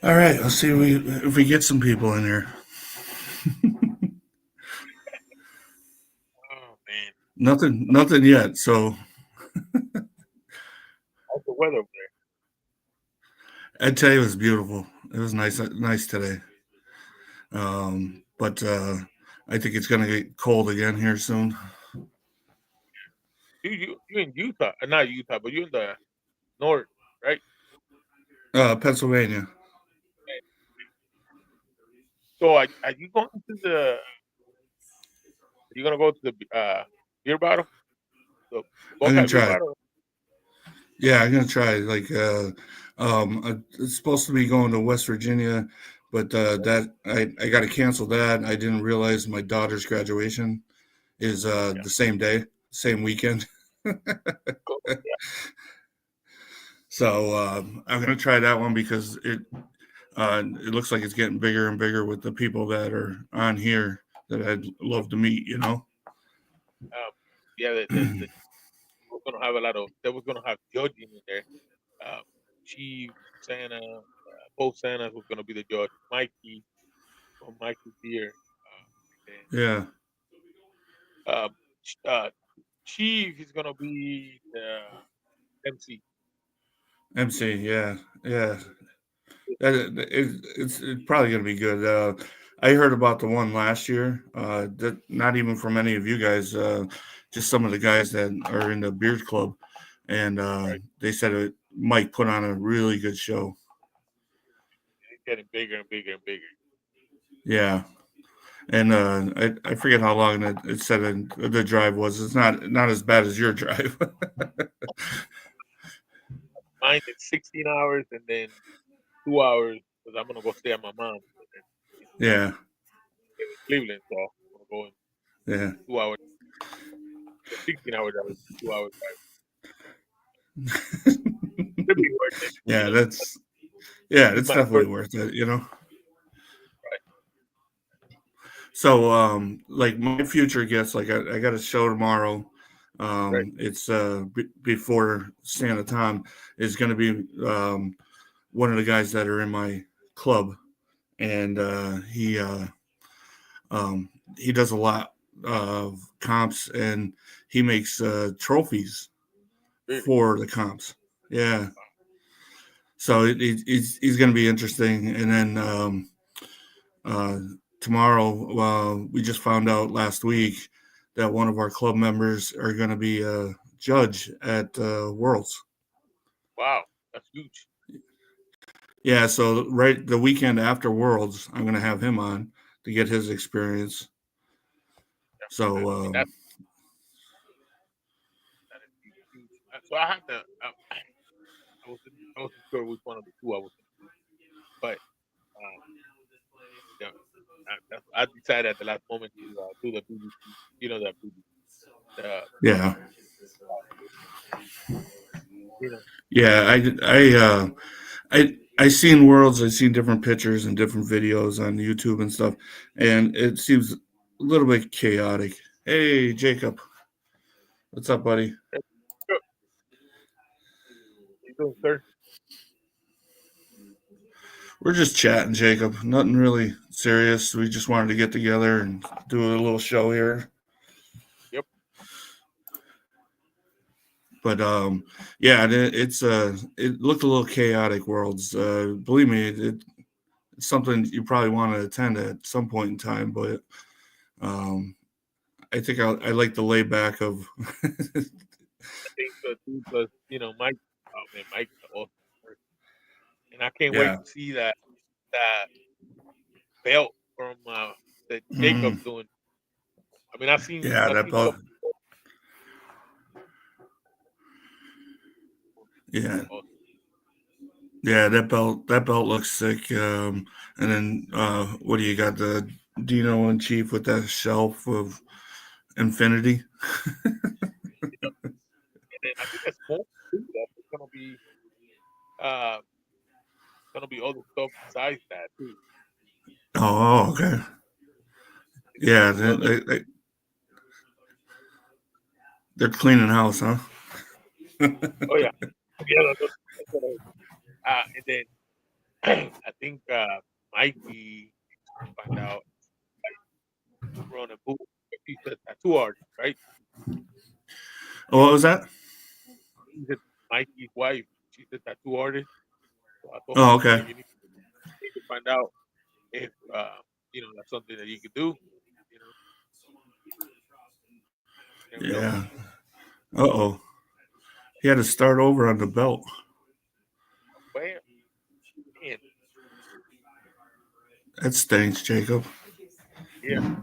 All right, let's see if we get some people in here. Oh man, Nothing yet. So how's the weather over I'd tell you it was beautiful. It was nice today. But I think it's gonna get cold again here soon. there? You in Utah? Not Utah, but you're in the north, right? Pennsylvania. So are you going to the? Are you gonna go to the beer bottle? The I'm gonna Buckeye beer try it. bottle? Yeah, I'm gonna try it. It's supposed to be going to West Virginia, but that I got to cancel that. I didn't realize my daughter's graduation is Yeah. the same day, same weekend. Go- So I'm gonna try that one because it looks like it's getting bigger and bigger with the people that are on here that I'd love to meet. yeah. The we're gonna have a lot of. They was gonna have judging in there. Uh, Chief Santa, both Santas was gonna be the judge. Mikey from Mikey Beer. Yeah, Uh, Ch- uh, Chief is gonna be the MC. MC. Yeah, yeah. It's probably gonna be good. I heard about the one last year. That not even from any of you guys. Just some of the guys that are in the Beard Club, and Right? they said Mike put on a really good show. It's getting bigger and bigger and bigger. Yeah, and I forget how long it said the drive was. It's not as bad as your drive. Mine is 16 hours and then 2 hours because I'm gonna go stay at my mom's. And then it's Yeah, in Cleveland, so I'm gonna go in yeah, 2 hours. So 16 hours drive, 2 hours drive. It'll be worth it. yeah. You know, It's my definitely first worth it. right. So like my future gifts, like I got a show tomorrow. Right. It's before Santa Tom is going to be one of the guys that are in my club, and um, he does a lot of comps, and he makes trophies Really. for the comps. Yeah, so he's going to be interesting. And then uh, tomorrow, we just found out last week that one of our club members are going to be a judge at Worlds. Wow, that's huge. Yeah, so right the weekend after Worlds, I'm going to have him on to get his experience. Yeah. So I mean, that is huge. Huge. So I had to. I wasn't sure which one of the two I was gonna do, but yeah, I decided at the last moment to do the BBC. You know that BBC. The yeah, you know yeah, I seen Worlds. I seen different pictures and different videos on YouTube and stuff, and it seems a little bit chaotic. Hey, Jacob, what's up, buddy? Sure. You doing, sir? We're just chatting, Jacob. Nothing really serious. We just wanted to get together and do a little show here. Yep. But yeah, it looked a little chaotic. Worlds, believe me, it's something you probably want to attend at some point in time. But um, I think I like the layback of. I think so too. Plus, Mike. Oh man, Mike's an awesome person, and I can't wait Yeah. to see that belt from that Jacob's Mhm. doing. I mean, Yeah, I've that seen belt. stuff. Yeah, Awesome. yeah, that belt looks sick. And then what do you got? The Dino in chief with that shelf of infinity. And then I think that's more too. That's uh gonna be other stuff besides that too. Oh, okay. It's gonna Yeah, be other. they're cleaning house, huh? Oh yeah, yeah. And then I think Mikey find out run a boot. He's a tattoo artist, right? What was that? He's a Mikey's wife. She's a tattoo artist. So I told Oh, him, okay. hey, you need to find out if that's something that you could do. You know, you never know. Yeah. Uh-oh. He had to start over on the belt. Bam, man, That stinks, Jacob. yeah.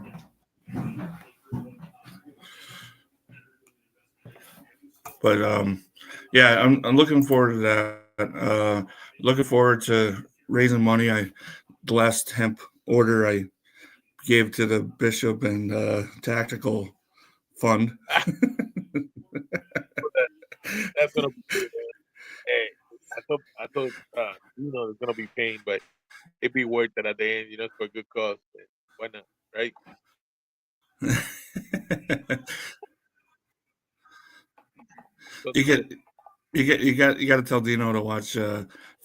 But yeah, I'm looking forward to that. Looking forward to raising money. The last hemp order I gave to the bishop and tactical fund. That's gonna be good, man. Hey, I thought it's gonna be pain, but it'd be worth it at the end. It's for a good cause. Man. Why not, right? So, you get you got to tell Dino to watch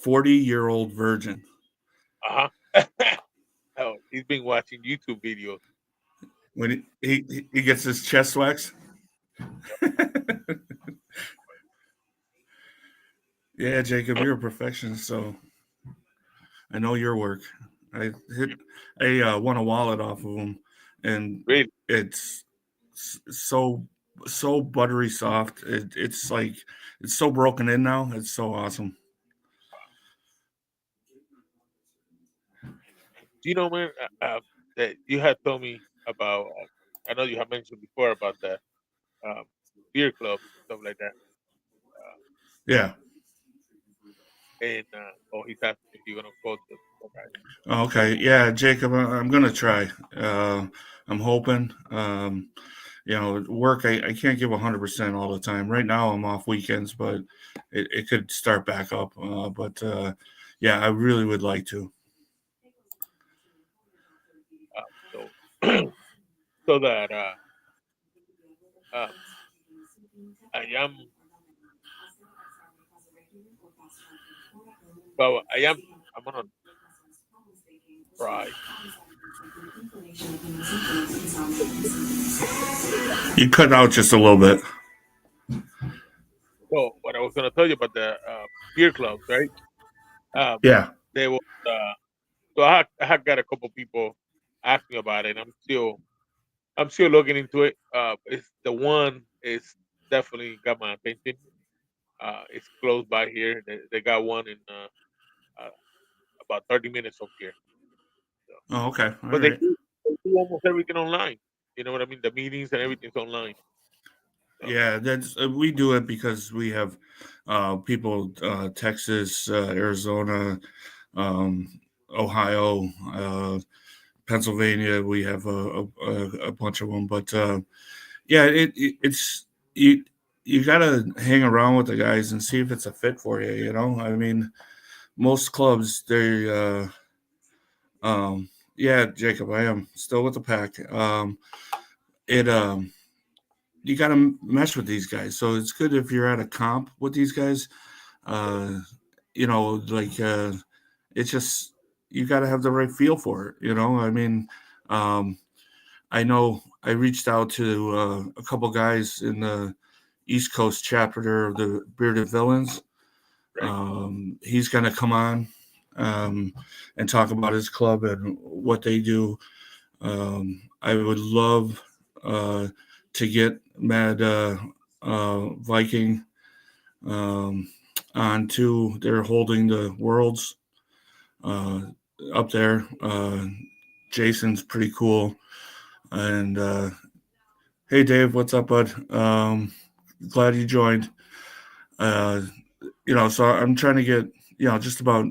40-year-old virgin. uh huh. Oh, he's been watching YouTube videos. When he gets his chest wax. Yeah, Jacob, you're a perfectionist, so I know your work. I won a wallet off of him, and Really? it's so buttery soft. It's like it's so broken in now. It's so awesome. Do you know, man, that you had told me about? I know you have mentioned before about the um, beer club stuff like that. Uh, Yeah. and he's asking if you're gonna go to. Okay. Okay. Yeah, Jacob, I'm gonna try. I'm hoping. Work. I can't give 100% all the time. Right now, I'm off weekends, but it could start back up. But yeah, I really would like to. So so that um, I am, well, I'm gonna try. You cut out just a little bit. So what I was gonna tell you about the beer clubs, right? Um, Yeah. they will. So I had got a couple people ask me about it. I'm still looking into it. It's the one is definitely got my attention. It's close by here. They got one in uh, about 30 minutes from here. So, Oh, okay. All but they right. do, they do almost everything online. You know what I mean? The meetings and everything's online. So Yeah, that's we do it because we have people Texas, Arizona, um, Ohio, Pennsylvania. We have a bunch of them, but yeah, it's you got to hang around with the guys and see if it's a fit for you. I mean, most clubs yeah, Jacob, I am still with the pack. It You got to mesh with these guys. So it's good if you're at a comp with these guys. Uh, like it's just you got to have the right feel for it. I mean, um, I know I reached out to a couple guys in the East Coast chapter of the Bearded Villains. right. He's going to come on and talk about his club and what they do. I would love to get Mad Viking um, on too. They're holding the worlds uh, up there. Jason's pretty cool. And hey, Dave, what's up, bud? Glad you joined. Uh, so I'm trying to get just about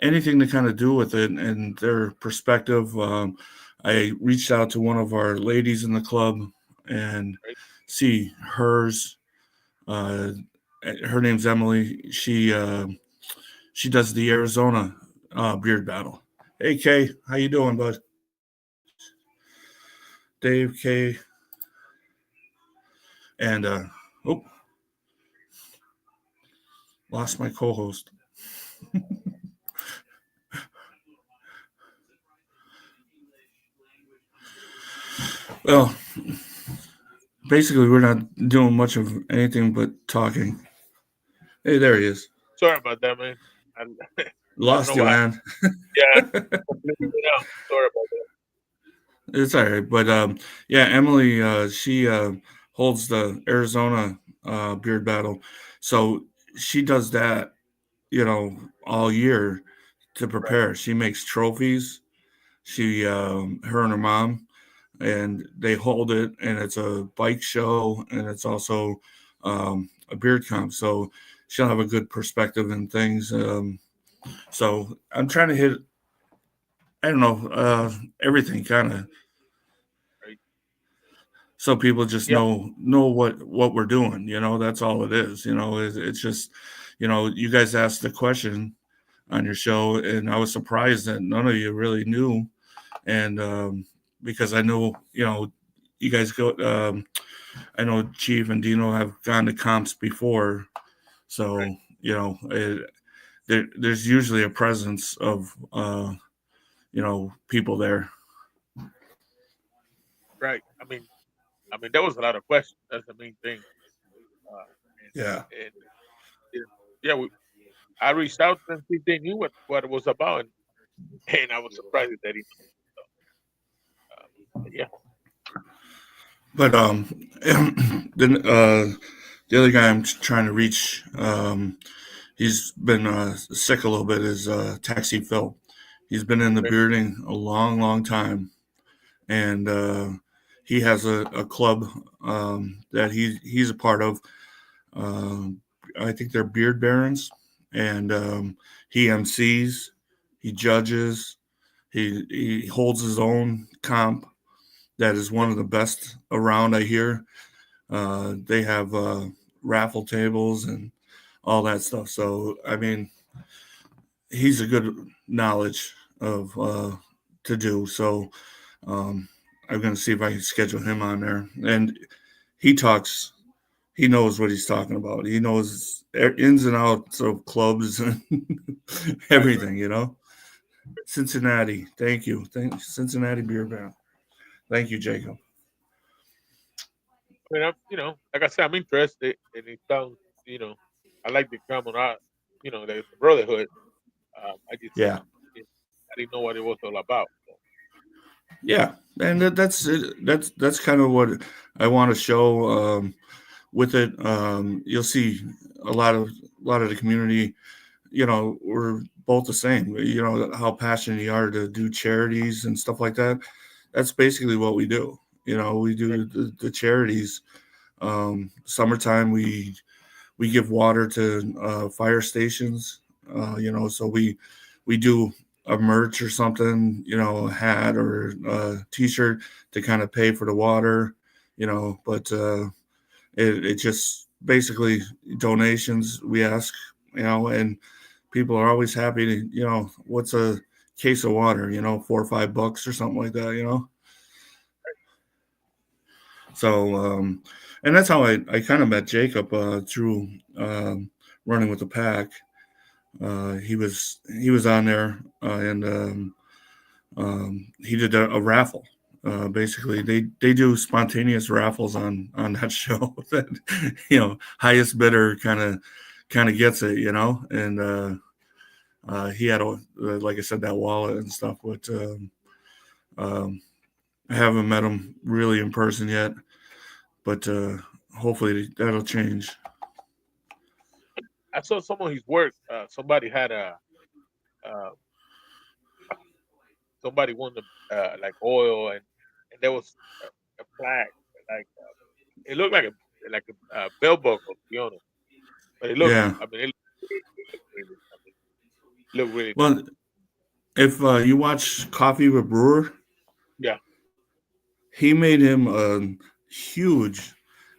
anything to kind of do with it and their perspective. I reached out to one of our ladies in the club and Right. see hers. Uh, her name's Emily. She does the Arizona beard battle. Hey Kay, how you doing, bud? Dave, Kay, and oh, lost my co-host. Well, basically, we're not doing much of anything but talking. Hey, there he is. Sorry about that, man. I, I don't know Lost you, why. man. Yeah, completely went out. Sorry about that. It's all right. But yeah, Emily, she holds the Arizona beard battle. So she does that, all year to Right, prepare. She makes trophies. Her and her mom, and they hold it, and it's a bike show, and it's also a beard comp. So she'll have a good perspective and things. So I'm trying to hit, I don't know, everything kind of, right. so people just Yeah, know what we're doing. That's all it is. It's just, you guys asked the question on your show, and I was surprised that none of you really knew. And because I know, you guys go. I know Chief and Dino have gone to comps before, right, so there's usually a presence of people there. right. I mean, there was a lot of questions. That's the main thing. Uh, Yeah. and yeah, yeah, I reached out to them see if they knew what it was about, and I was surprised that they didn't. But yeah, But then the other guy I'm trying to reach, he's been sick a little bit. Is Taxi Phil? He's been in the okay, bearding a long, long time, and he has a club that he's a part of. Um, I think they're Beard Barons, and he MCs, he judges, he holds his own comp that is one okay, of the best around. I hear they have raffle tables and all that stuff. So I mean, he's a good knowledge of to do. So um, I'm going to see if I can schedule him on there. And he talks. He knows what he's talking about. He knows ins and outs of clubs and right, right. everything. Cincinnati. Thank you. Cincinnati Beer Band. Thank you, Jacob. I mean, like I said, I'm interested, and it sounds, you know, I like the camaraderie, the brotherhood. I just, Yeah. you know, I didn't know what it was all about. So, Yeah. And that's it. That's kind of what I want to show with it. You'll see a lot of the community. We're both the same. How passionate you are to do charities and stuff like that. That's basically what we do. We right, do the charities. Summertime, we give water to fire stations. So we do a merch or something, a hat or a t-shirt to kind of pay for the water. But it just basically donations we ask, and people are always happy to, what's a case of water, $4 or $5 or something like that. So, and that's how I kind of met Jacob through running with the pack. He was on there, and he did a raffle. Basically, they do spontaneous raffles on that show. That highest bidder kind of gets it, and he had like I said, that wallet and stuff. But um, I haven't met him really in person yet, but hopefully that'll change. I saw some of his work. Somebody had uh, somebody won the like oil, and there was a flag, like it looked like a belt buckle, to be honest. But it looked, Yeah. I mean, it looked really nice. Well, if you watch Coffee with Brewer, Yeah, he made him a huge.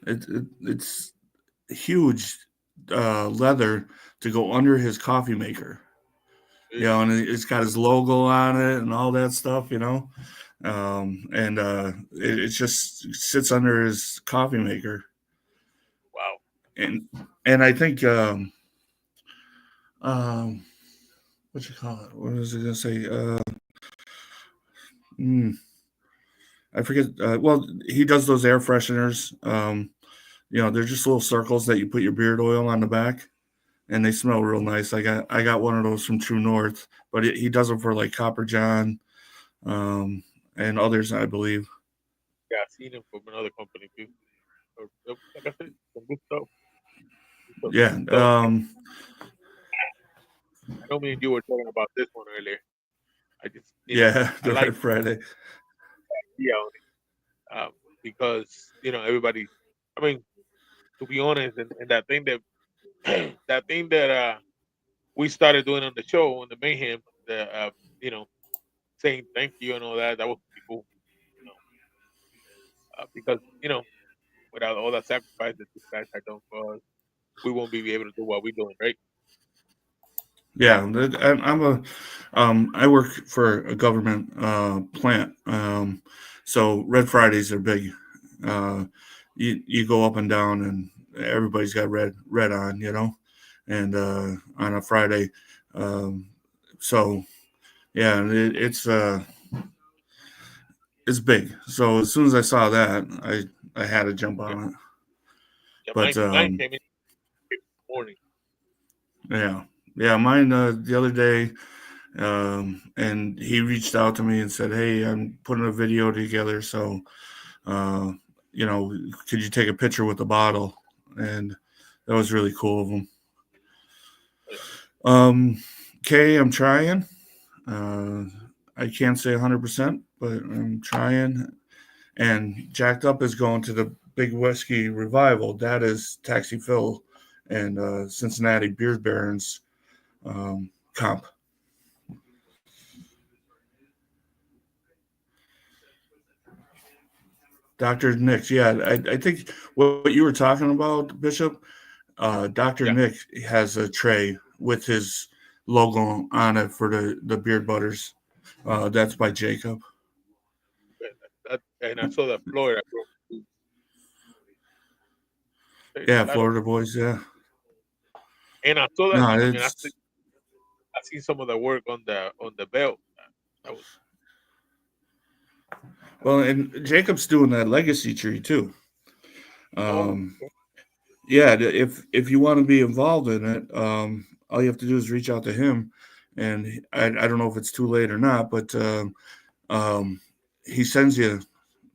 It's huge leather to go under his coffee maker. really. And it's got his logo on it and all that stuff. And it just sits under his coffee maker. Wow. And I think um, what you call it? What was I gonna say? Mm, I forget. Well, he does those air fresheners. They're just little circles that you put your beard oil on the back, and they smell real nice. I got one of those from True North, but he does them for like Copper John, um, and others, I believe. Yeah, I've seen him from another company too. Like I said, some good stuff. Good stuff. Yeah. So I know me and you were talking about this one earlier. I just, Yeah, I the like Red Friday. the idea on it, because everybody. I mean, to be honest, and that thing that that thing that we started doing on the show on the mayhem, the you know, saying thank you and all that. That was pretty cool, you know, because without all that sacrifice that these guys have done for us, we won't be able to do what we're doing, right? Yeah, I work for a government plant. So Red Fridays are big. Uh, you go up and down, and everybody's got red on, and on a Friday. Um, so yeah, it's big. So as soon as I saw that, I had to jump Yeah, on it. yeah. But Mine came in this morning. yeah, yeah, mine the other day. And he reached out to me and said, "Hey, I'm putting a video together, so uh, could you take a picture with the bottle?" And that was really cool of him. Yeah, Um, Kay, I'm trying. Uh, I can't say 100%, but I'm trying. And Jacked Up is going to the Big Whiskey Revival. That is Taxi Phil and Cincinnati Beer Barons comp. Dr. Nick, yeah, I think what you were talking about, Bishop, Dr. yeah. Nick has a tray with his logo on it for the beard butters. That's by Jacob. And I saw that Florida bro. There's a Yeah, lot of, Florida boys. Yeah, and I saw that. no, I mean, it's I seen some of the work on the belt. That was well, and Jacob's doing that legacy tree too. oh Um, okay. yeah, if you want to be involved in it, all you have to do is reach out to him, and I don't know if it's too late or not, but um, he sends you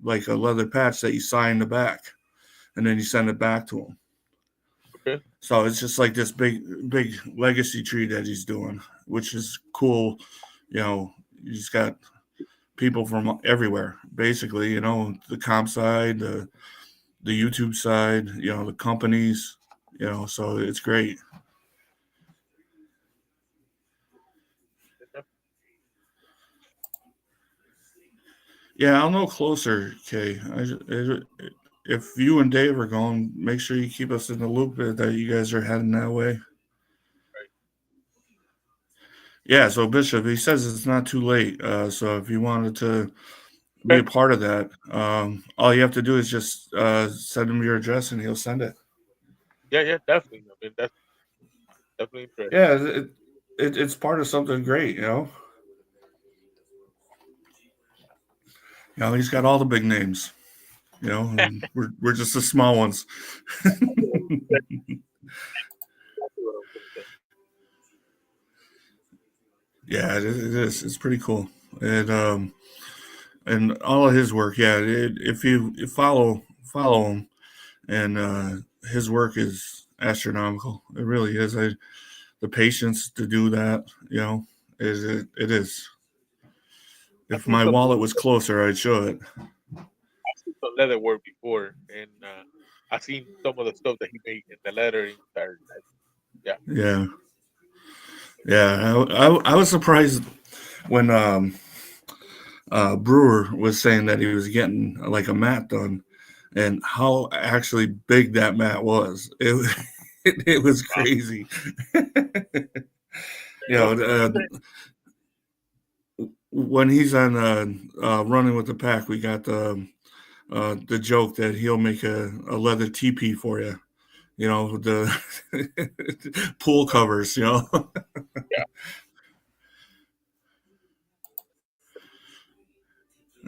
like a leather patch that you sign the back, and then you send it back to him. Okay. So it's just like this big legacy tree that he's doing, which is cool. He's got people from everywhere, basically. The comp side, the YouTube side, the companies. So it's great. Yeah, I'll know closer, Kay. If you and Dave are going, make sure you keep us in the loop that you guys are heading that way. Yeah, so Bishop, he says it's not too late. So if you wanted to be Okay. a part of that, all you have to do is just send him your address and he'll send it. Yeah, yeah, definitely. I mean, that's definitely interesting. Yeah, it's part of something great. He's got all the big names. And we're just the small ones. Exactly what I was gonna say. Yeah, it is. It's pretty cool. And all of his work. Yeah, if you follow him, and his work is astronomical. It really is. The patience to do that, it is. I If seen my some wallet was closer, I'd show it. I seen some leather work before, and I seen some of the stuff that he made in the lettering. Yeah, Yeah, yeah. I was surprised when Brewer was saying that he was getting like a mat done, and how actually big that mat was. It was wow. crazy. That's what I'm uh, saying. when he's on running with the pack, we got the joke that he'll make a leather teepee for you. The pool covers. Yeah,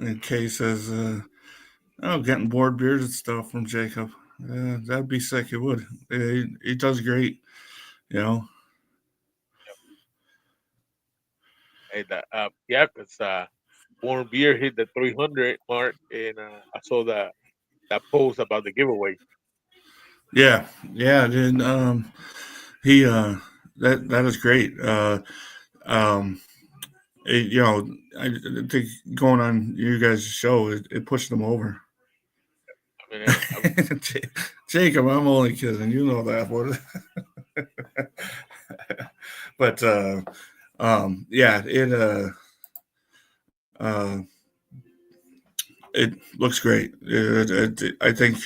And Kay says, "Oh, getting board beers and stuff from Jacob. That'd be sick. It would. He does great. You know. And yeah, because Born Beer hit the 300 mark, and I saw that post about the giveaway. Yeah, yeah. Dude, he that is great. Um, I think going on you guys' show, it pushed them over. I mean, Jacob, I'm only kidding. You know that, what? But yeah, uh, it looks great. I think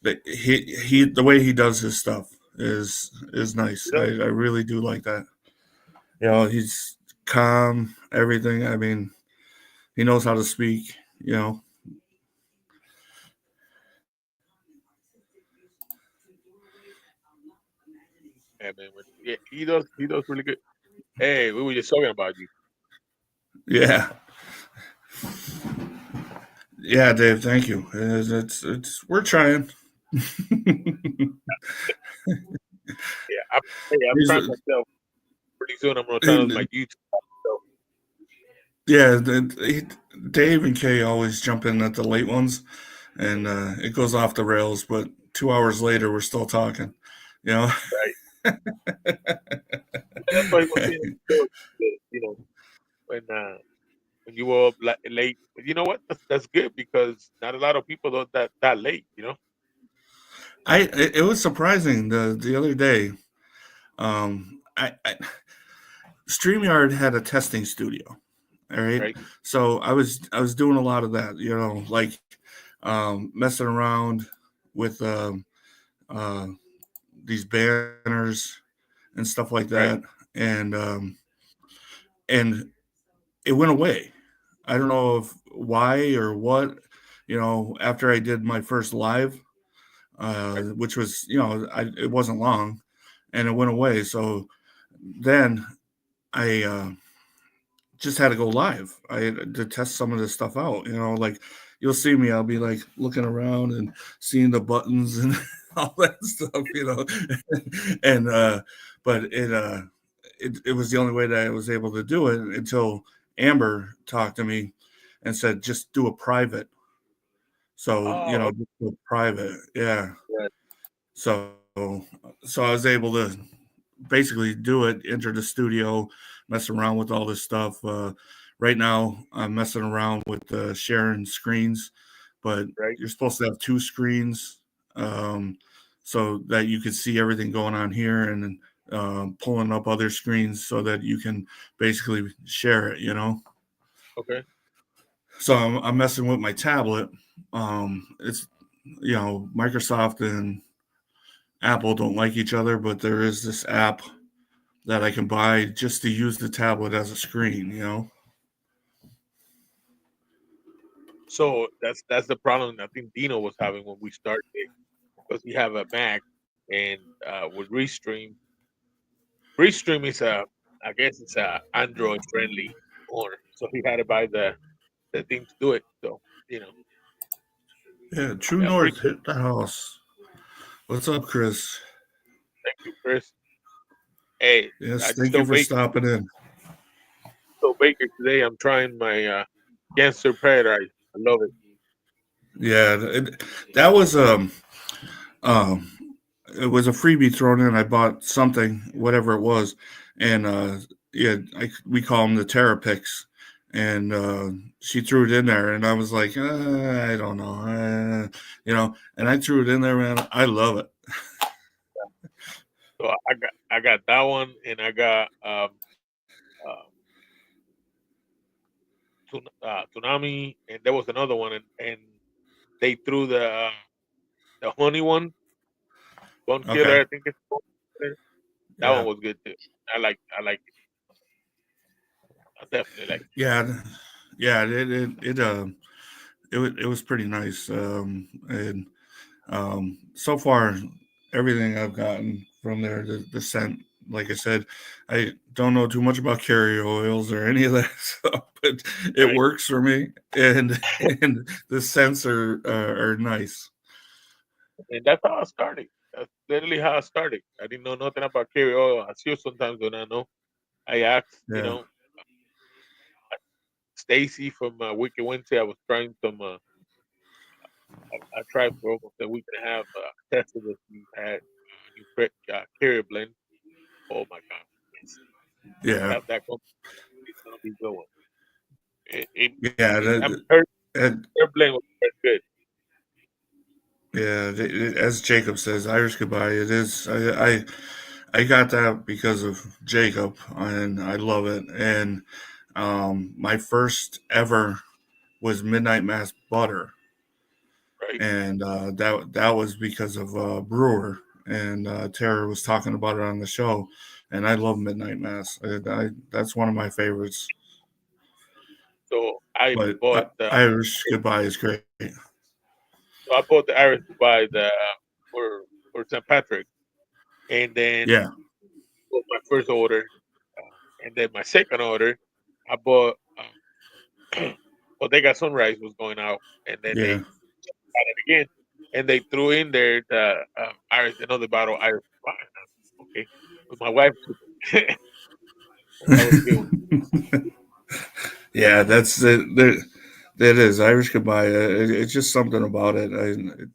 that he the way he does his stuff is nice. I really do like that. He's calm, everything. I mean, he knows how to speak. You know. yeah, man, yeah, he does really good. Hey, we were just talking about you. Yeah. Yeah, Dave. Thank you. It's we're trying. Yeah, I'm He's, trying myself. Pretty soon, I'm gonna turn on my and, YouTube. So, yeah, Dave and Kay always jump in at the late ones, and it goes off the rails. But 2 hours later, we're still talking. You know. right, that's why he was saying, you know, when you were up late. But you know what? That's good because not a lot of people are that late. You know, It was surprising the other day. I Streamyard had a testing studio. All right, right, so I was doing a lot of that. Like messing around with uh, these banners and stuff like right. that, and it went away. I don't know if why or what. After I did my first live, which was it wasn't long, and it went away. So then I just had to go live. I had to test some of this stuff out. Like you'll see me, I'll be like looking around and seeing the buttons and all that stuff. And but it was the only way that I was able to do it until Amber talked to me and said just do a private. So Oh, just do a private, yeah. okay. So so I was able to basically do it, enter the studio, mess around with all this stuff. Right now, I'm messing around with sharing screens, but Right. you're supposed to have two screens so that you can see everything going on here and then pulling up other screens so that you can basically share it. Okay. So I'm messing with my tablet. It's Microsoft and Apple don't like each other, but there is this app that I can buy just to use the tablet as a screen. So that's the problem I think Dino was having when we started because we have a Mac and with Restream. Restream is I guess it's a Android friendly corner, so he had to buy the thing to do it. So you know, Yeah, True yeah, North appreciate. hit the house. What's up, Chris? Thank you, Chris. Hey, Yes, I just thank you told for Baker, stopping in. today I'm trying my Gangster Paradise. I love it. Yeah, that was um it was a freebie thrown in. I bought something, whatever it was, and yeah, we call them the Terra picks, and she threw it in there, and I was like, I don't know, and I threw it in there, man. I love it. So I got that one, and I got um, Tsunami, and there was another one, and they threw the honey one, Bone Okay. Killer. I think it's called. That one Yeah. was good too. I like it. I definitely like it. Yeah. Yeah. It was pretty nice. And so far, everything I've gotten from there, the scent like I said, I don't know too much about carrier oils or any of that stuff, but it Right. works for me, and the scents are nice. And that's how I started. That's literally how I started. I didn't know nothing about carrier oil. I still sometimes when I know. I asked, Yeah, Stacy from Wicked Wednesday. I was trying some. I tried for almost a week and a half. Tested that he had new carrier blend. Oh my god, it's, yeah, that company is gonna be good one. It, yeah. I'm heard And their blend was very good. yeah, as Jacob says, Irish Goodbye. It is. I got that because of Jacob, and I love it. And my first ever was Midnight Mass butter, Right. and that was because of Brewer, and Tara was talking about it on the show, and I love Midnight Mass. That's one of my favorites. So I But bought the Irish Goodbye is great. Irish to buy the for St. Patrick, and then Yeah, was my first order, and then my second order, I bought. Bodega Sunrise was going out, and then they yeah. got it again, and they threw in there the Irish another bottle Irish wine. Okay, but my wife took it. That was a good one. Yeah, that's it. That is Irish Goodbye. It's just something about it.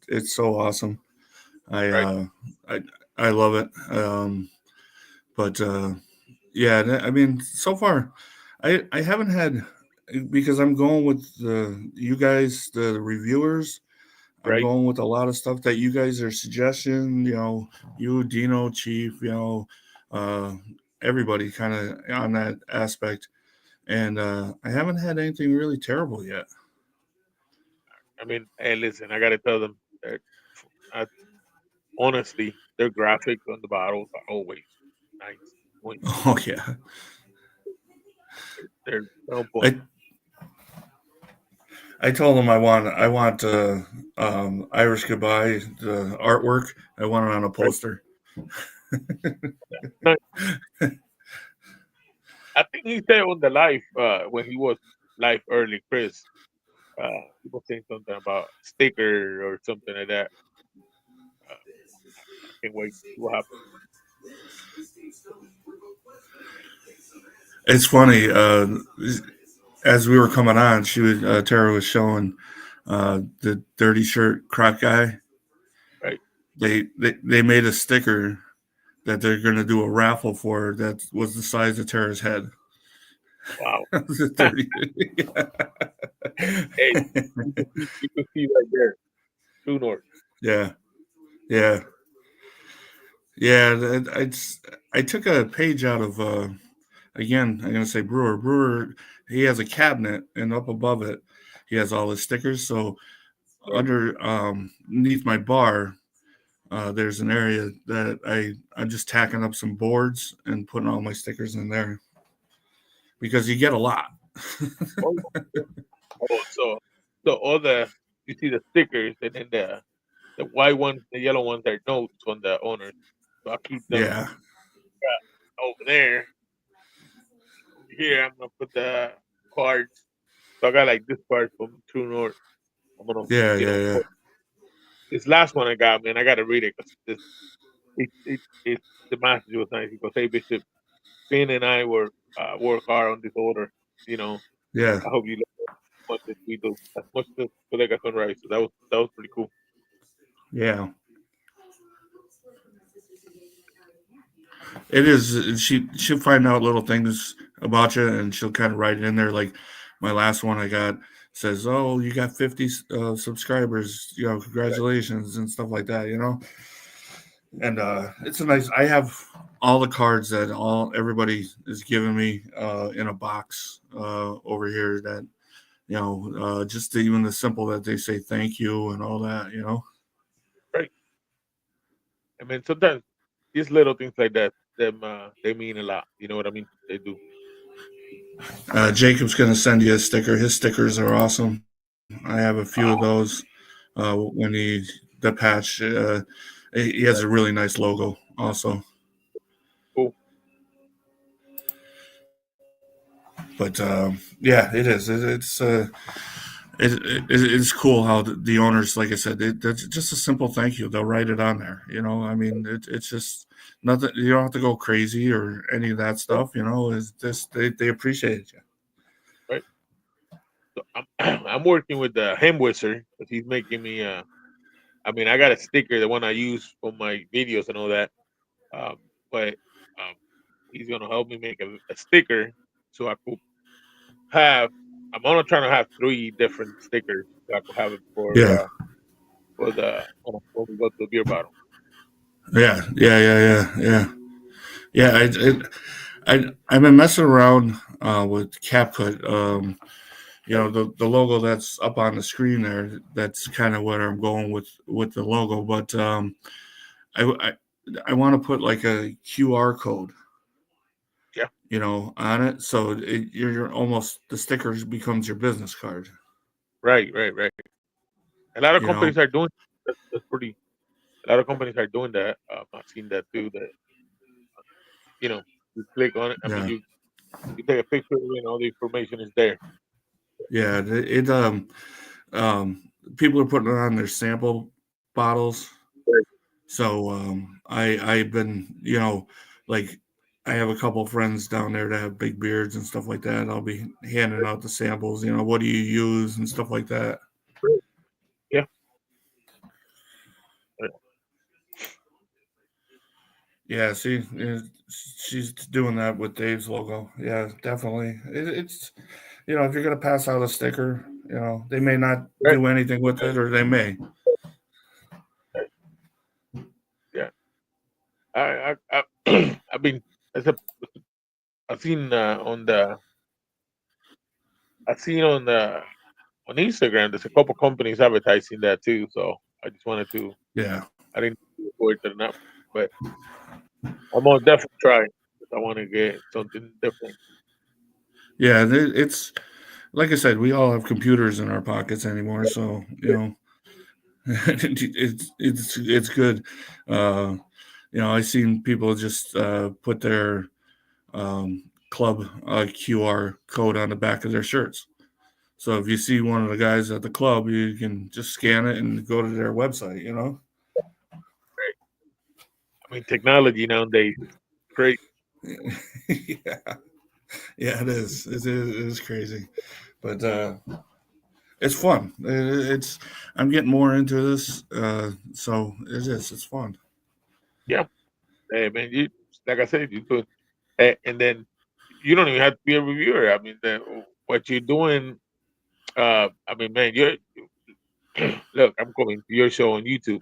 It's so awesome. I Right, uh, I I love it. But yeah, I mean, so far, I haven't had because I'm going with you guys, the reviewers. I'm right. going with a lot of stuff that you guys are suggesting. You, Dino, Chief. Uh, everybody kind of on that aspect, and I haven't had anything really terrible yet. I mean, hey, listen, I gotta tell them that uh, honestly, their graphics on the bottles are always nice. Point. Oh yeah, They're on point. I I told them I want Irish Goodbye the artwork. I want it on a Right. poster. No, I think he said on the live when he was live early, Chris. He was saying something about sticker or something like that. I can't wait to see what happens. It's funny. As we were coming on, Tara was showing the dirty shirt croc guy. Right? They made a sticker that they're going to do a raffle for that was the size of Tara's head. Wow. The 30. Hey, you can see right there, True North. Yeah, yeah, yeah. I took a page out of again. I'm gonna say Brewer. Brewer. He has a cabinet, and up above it, he has all his stickers. So Right? underneath my bar, there's an area that I'm just tacking up some boards and putting all my stickers in there because you get a lot. Oh, so all the you see the stickers and then the white ones, the yellow ones are notes on the owners. So I keep them Yeah, over there. Here I'm gonna put the cards. So I got like this card from True North. I'm gonna yeah, yeah, yeah. put this last one I got, man. I gotta read it because it the message was nice. He goes, "Hey Bishop, Finn and I work hard on this order. You know, Yeah, I hope you love it as much as we do, as much as Bodega Sunrise." So that was pretty cool. yeah. It is. She'll find out little things about you, and she'll kind of write it in there. Like my last one I got says, "Oh, you got 50 subscribers. Right. Congratulations," and stuff like that. And it's a nice. I have all the cards that all everybody is giving me in a box over here. That just even the simple that they say thank you and all that. Right. I mean, sometimes these little things like that, them they mean a lot. You know what I mean? They do. Jacob's gonna send you a sticker. His stickers are awesome. I have a few of Wow. those. When the patch, he has Right. a really nice logo. Also, Cool. But yeah, it is. It's cool how the owners, like I said, that's just a simple thank you. They'll write it on there. I mean, it's just nothing. You don't have to go crazy or any of that stuff. Is just they appreciate you. Right. So I'm working with the Hem Wizard because he's making me. I mean, I got a sticker, the one I use for my videos and all that. But um, he's gonna help me make a sticker so I could have. I'm only trying to have 3 different stickers so I could have it Yeah, for the when we go to the beer bottle. yeah. Yeah, I've been messing around with CapCut. The logo that's up on the screen there. That's kind of where I'm going with the logo. But I I, I want to put like a QR code, Yeah. on it, so you're almost the sticker becomes your business card. Right. A lot of You know, companies are doing that's pretty. A lot of companies are doing that. I've seen that too. That you know, you click on it. I mean, yeah, you take a picture and all the information is there. yeah. Um, People are putting it on their sample bottles. Right. So I've been, like I have a couple friends down there that have big beards and stuff like that. I'll be handing out the samples. What do you use and stuff like that. Yeah. Right. Yeah, see, she's doing that with Dave's logo. Yeah, definitely. It's if you're gonna pass out a sticker, they may not Right. do anything with it, or they may. Yeah. I I've been as a I've seen I've seen on Instagram. There's a couple companies advertising that too. So I just wanted to. Yeah, I didn't report it enough, but I'm gonna definitely try. I want to get something different. yeah. It's like I said, we all have computers in our pockets anymore, so it's good. Uh, I seen people just put their club QR code on the back of their shirts. So if you see one of the guys at the club, you can just scan it and go to their website. I mean, technology nowadays is great. Yeah, yeah, it is. It is crazy, but it's fun. It's I'm getting more into this, so it is. It's fun. Yeah, hey, man. You like I said, you do it, and then you don't even have to be a reviewer. I mean, what you're doing. I mean, man, you're look. I'm coming to your show on YouTube.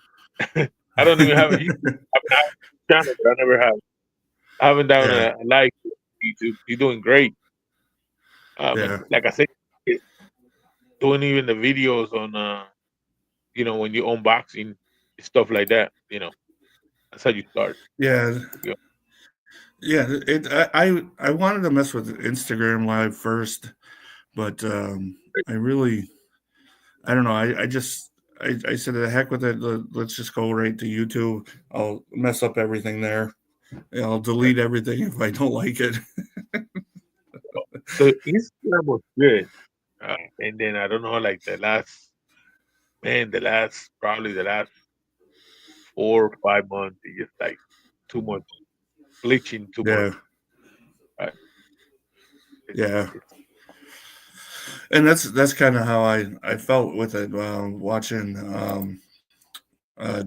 I don't even have a YouTube. I mean, I have a channel, but I never have. I haven't done Yeah, a live YouTube. You're doing great. And yeah, like I said, doing even the videos on when you unboxing stuff like that. That's how you start. yeah, Yeah. yeah. I wanted to mess with Instagram Live first, but I don't know. I said the heck with it. Let's just go right to YouTube. I'll mess up everything there. I'll delete everything if I don't like it. The Instagram was good, and then I don't know, like probably the last 4 or 5 months, it's just like too much glitching, too much. Yeah, Uh, it's, yeah. it's And that's kind of how I felt with it watching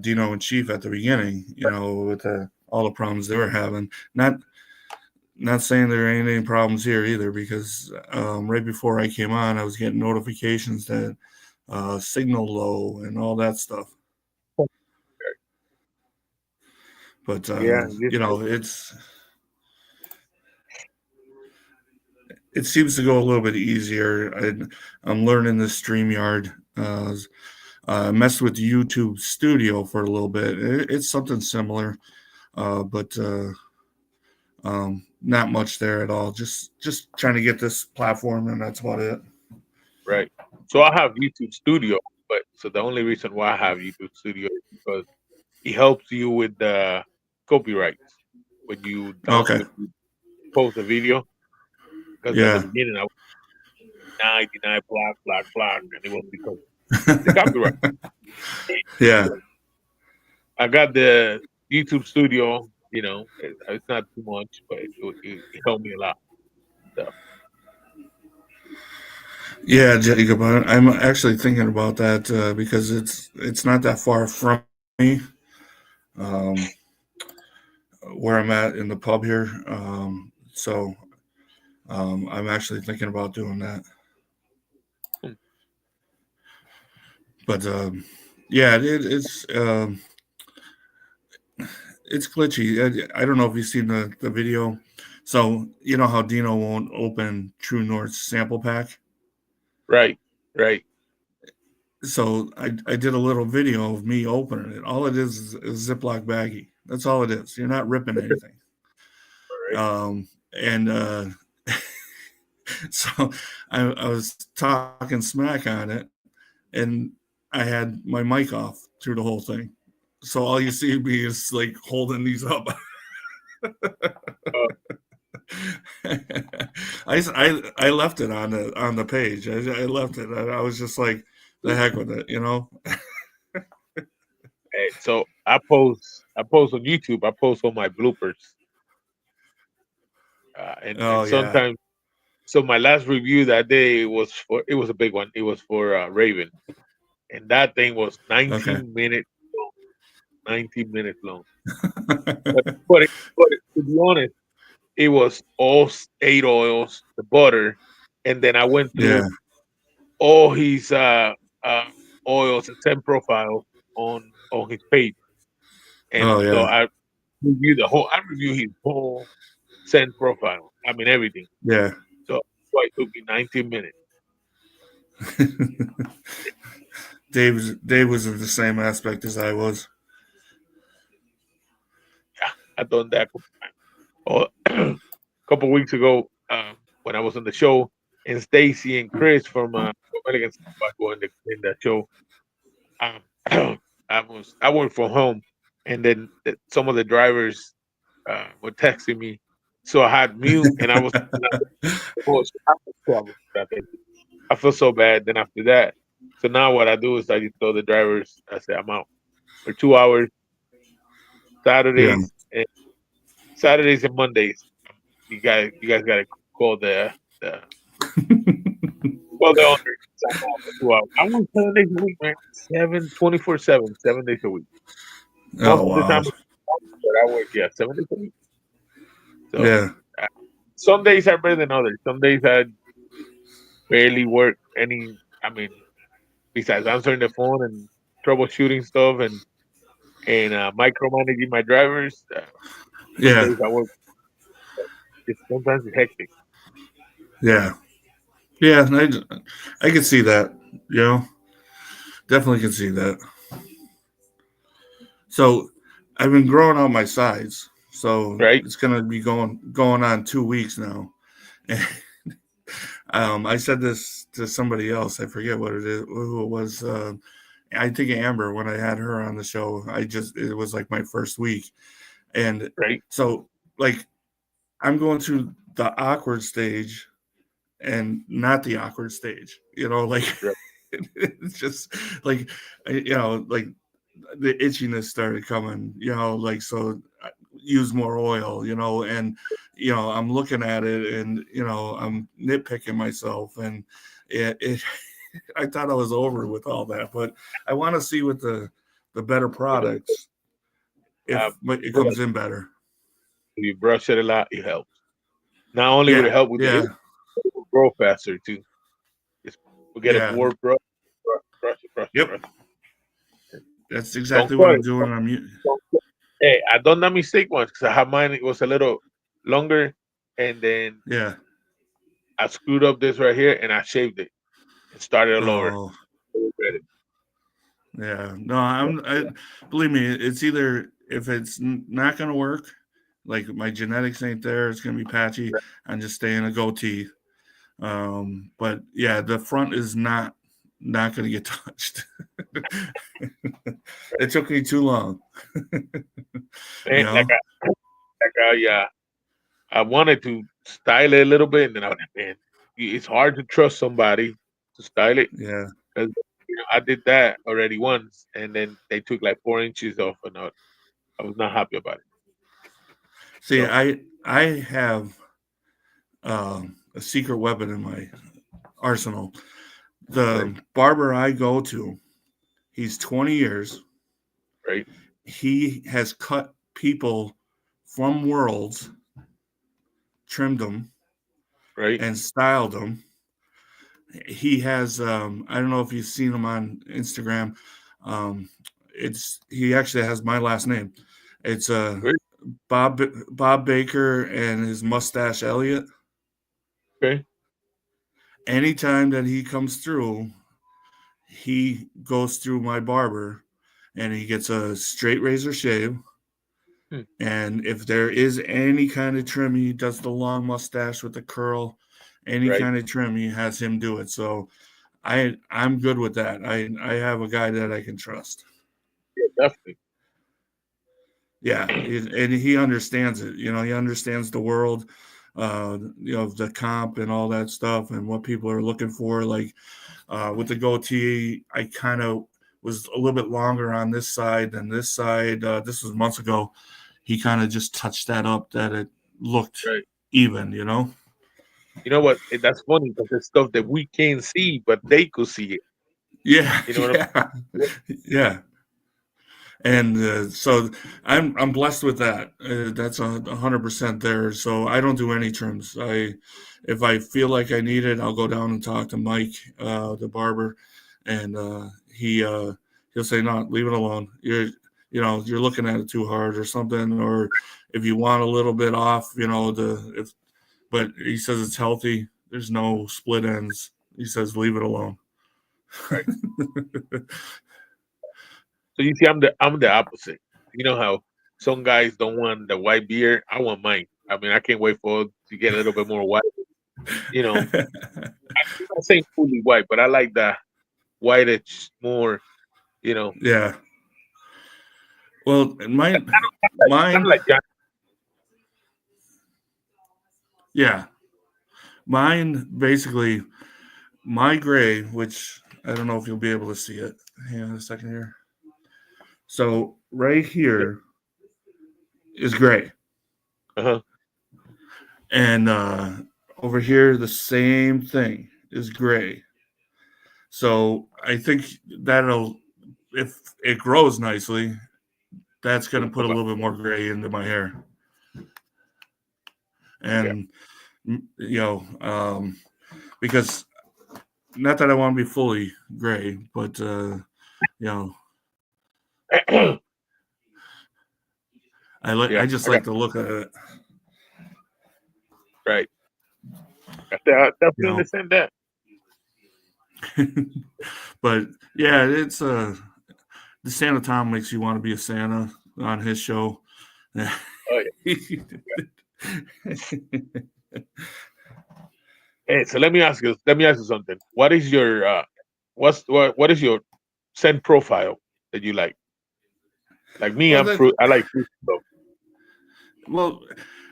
Dino and Chief at the beginning. With all the problems they were having. Not saying there ain't any problems here either, because right before I came on, I was getting notifications that signal low and all that stuff. But yeah, it seems to go a little bit easier. I'm learning the StreamYard. Messed with YouTube Studio for a little bit. It's something similar, but not much there at all. Just trying to get this platform, and that's about it. right. So I have YouTube Studio, but so the only reason why I have YouTube Studio is because it helps you with the copyrights when you Okay. when you post a video. because at the Yeah. beginning I was 99 black, and it was because the copyright. Yeah. I got the YouTube Studio. It's not too much, but it helped me a lot. So, Yeah, Jacob. I'm actually thinking about that because it's not that far from me, um, where I'm at in the pub here. So I'm actually thinking about doing that. hmm, But yeah, it's glitchy. I don't know if you've seen the video. So you know how Dino won't open True North's sample pack. right, right. So I did a little video of me opening it. All it is a Ziploc baggie. That's all it is. You're not ripping anything. Right. And so I was talking smack on it, and I had my mic off through the whole thing. So all you see me is like holding these up. Uh, I left it on the page. I left it. I was just like, the heck with it, you know? so I post on YouTube. I post all my bloopers, and Oh yeah. sometimes. So my last review that day it was a big one. It was for Raven, and that thing was Okay. 19 minutes long. But to be honest, it was all 8 oils, the butter, and then I went Yeah. through all his uh, oils and scent profile on his page, and Oh so yeah. I reviewed his whole scent profile. I mean everything. Yeah. So it took me 19 minutes. Dave was of the same aspect as I was. Yeah, I done that. Oh, a couple weeks ago, when I was on the show, and Stacy and Chris from Elegant Spot were in the show. Um, I worked from home, and then some of the drivers were texting me, so I had mute, and I was problem. I feel so bad. Then after that, so now what I do is I just tell the drivers, I say I'm out for 2 hours, Yeah. Saturdays and Saturdays and Mondays. You guys got to call the well, the owner. So I'm out for 2 hours. I work 7 days a week, man. 24/7, 7 days a week. Oh Most of the wow. time, but I work, yeah, 7 days a week. So Yeah. uh, some days are better than others. Some days I barely work any. I mean, besides answering the phone and troubleshooting stuff and micromanaging my drivers. Some Yeah. days I work. Sometimes it's hectic. Yeah. Yeah. I can see that. You know, definitely can see that. So I've been growing out my sides. So Right, it's gonna be going on 2 weeks now. I said this to somebody else. I forget what it is, who it was. I think Amber, when I had her on the show, it was like my first week, and right. so like I'm going through the awkward stage and not the awkward stage. You know, like Right. it's just like like the itchiness started coming. You know, like so. Use more oil, and I'm looking at it, and I'm nitpicking myself, and it I thought I was over with all that, but I want to see what the better products Uh, if it well, comes in better. if you brush it a lot, it helps. Not only would it Yeah, help with it yeah, will grow faster too. Just we get a yeah. board brush, brush it, brush it, Yep, brush it. that's Don't exactly what cut I'm it. doing. Hey, I done that mistake once because I had mine. It was a little longer, and then Yeah. I screwed up this right here, and I shaved it and started all over. Oh, I regret it. yeah. No, believe me, it's either if it's not going to work, like my genetics ain't there, it's going to be patchy. I'm just staying a goatee. But yeah, the front is not going to get touched. It took me too long. you Man, know? like I I wanted to style it a little bit, and then I was like, man, it's hard to trust somebody to style it. Yeah. 'Cause, I did that already once, and then they took like 4 inches off, and I was not happy about it. See, So I have a secret weapon in my arsenal. right, The barber I go to, he's 20 years. right, He has cut people from Worlds, trimmed them, right. and styled them. He has I don't know if you've seen him on Instagram. Um, it's he actually has my last name. It's Great. Bob Baker and his mustache Elliot. Okay. Anytime that he comes through, he goes through my barber and he gets a straight razor shave. Hmm. And if there is any kind of trim, he does the long mustache with the curl, any Right. kind of trim, he has him do it. So I'm good with that. I have a guy that I can trust. Yeah, definitely. Yeah, and he understands it. You know, he understands the world, the comp and all that stuff, and what people are looking for. Like with the goatee, I kind of was a little bit longer on this side than this side. This was months ago. He kind of just touched that up that it looked Right. even. You know. You know what? That's funny because it's stuff that we can't see, but they could see it. Yeah, You know what yeah, I'm yeah. And so I'm blessed with that. That's 100% there. So I don't do any trims. If I feel like I need it, I'll go down and talk to Mike, the barber, and he'll say, "No, leave it alone. You're looking at it too hard or something. Or if you want a little bit off, but he says it's healthy. There's no split ends. He says leave it alone." Right. So you see, I'm the opposite. You know how some guys don't want the white beard. I want mine. I mean, I can't wait for it to get a little bit more white. You know, I'm not saying fully white, but I like the whitish more. You know, Yeah. Well, kind of mine, like John. yeah, mine basically, my gray, which I don't know if you'll be able to see it. Hang on a second here. So right here is gray, Uh-huh. and over here the same thing is gray. So I think that'll, if it grows nicely, that's going to It'll put a come out. little bit more gray into my hair, Yeah. and because not that I want to be fully gray, but you know, Yeah. I just I got like the look of it. right. I definitely You know, understand that. but yeah, it's the Santa Tom makes you want to be a Santa on his show. Oh yeah. Hey, so let me ask you. Let me ask you something. What is your what is your scent profile that you like? Like me, well, I'm fruit. I like fruit stuff. well,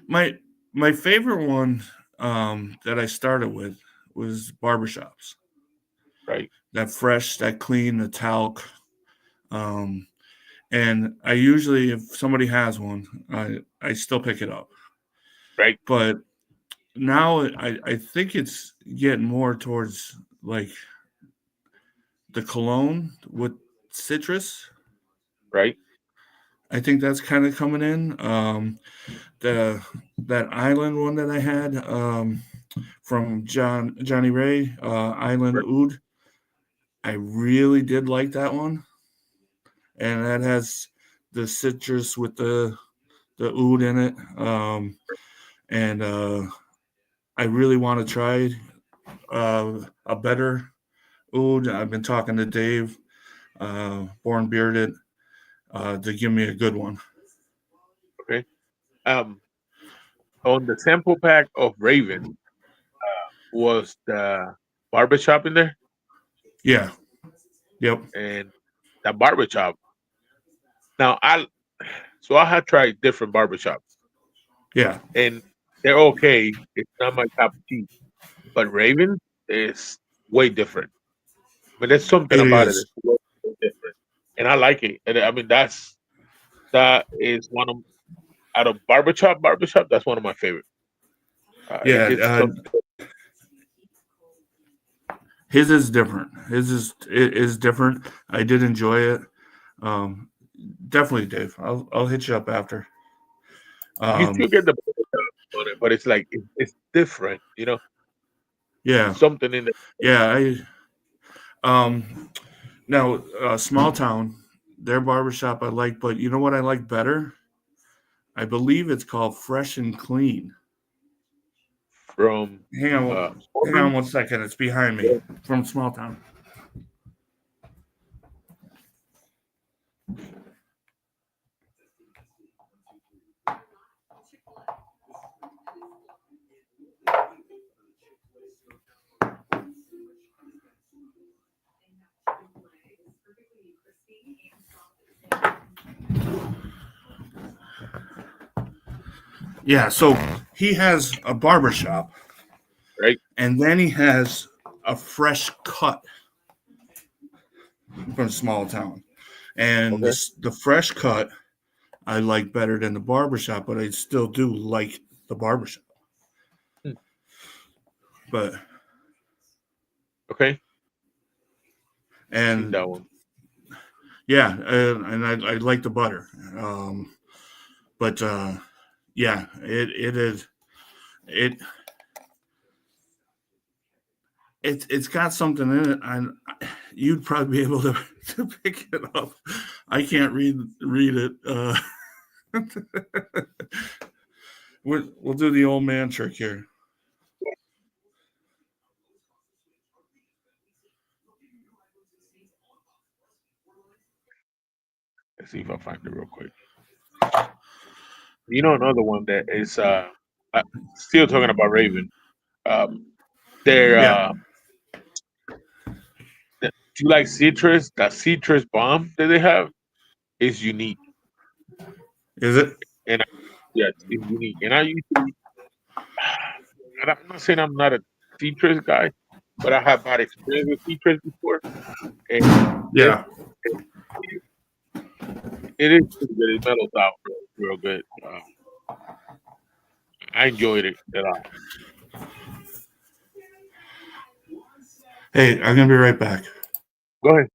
my my favorite one that I started with was barbershops. Right. That fresh, that clean, the talc. Um, and I usually, if somebody has one, I still pick it up. Right. But now I think it's getting more towards like the cologne with citrus. Right. I think that's kind of coming in. The that island one that I had from Johnny Ray, Island Right. Oud. I really did like that one, and that has the citrus with the oud in it. And I really want to try a better oud. I've been talking to Dave, Born Bearded, to give me a good one. Okay. Um, on the sample pack of Raven was the barbershop in there, Yeah. Yep. and that barbershop. Now I had tried different barbershops, Yeah. and they're okay. It's not my cup of tea. But Raven is way different. I mean, there's something It about it is. that's way different, and I like it. And I mean, that is one of out of barbershop. That's one of my favorite. It Yeah, hits some his is different. His is different. I did enjoy it. Um, Definitely, Dave. I'll hit you up after. you Um, still get the barbershop on it, but it's like it's different. yeah, There's something in it. yeah. Now small town, their barbershop I like, but you know what I like better? I believe it's called Fresh and Clean. From Hang on, hang Spalding. on 1 second. It's behind me from small town. Yeah, so he has a barbershop, Right? and then he has a fresh cut from small town. And Okay. the fresh cut I like better than the barbershop, but I still do like the barbershop. Hmm. But Okay. Seen and that one. yeah, and I like the butter. But yeah, it is it it's got something in it, and you'd probably be able to, to pick it up. I can't read it. We'll do the old man trick here. Let's see if I find it real quick. Another one that is still talking about Raven. Um, their Yeah, do you like citrus? That citrus bomb that they have is unique, is it? and yeah, it's unique. And I usually, and I'm not saying I'm not a citrus guy, but I have had experience with citrus before, and it Yeah, it is pretty good. It mellows out real good. I enjoyed it a lot. hey, I'm gonna be right back. Go ahead.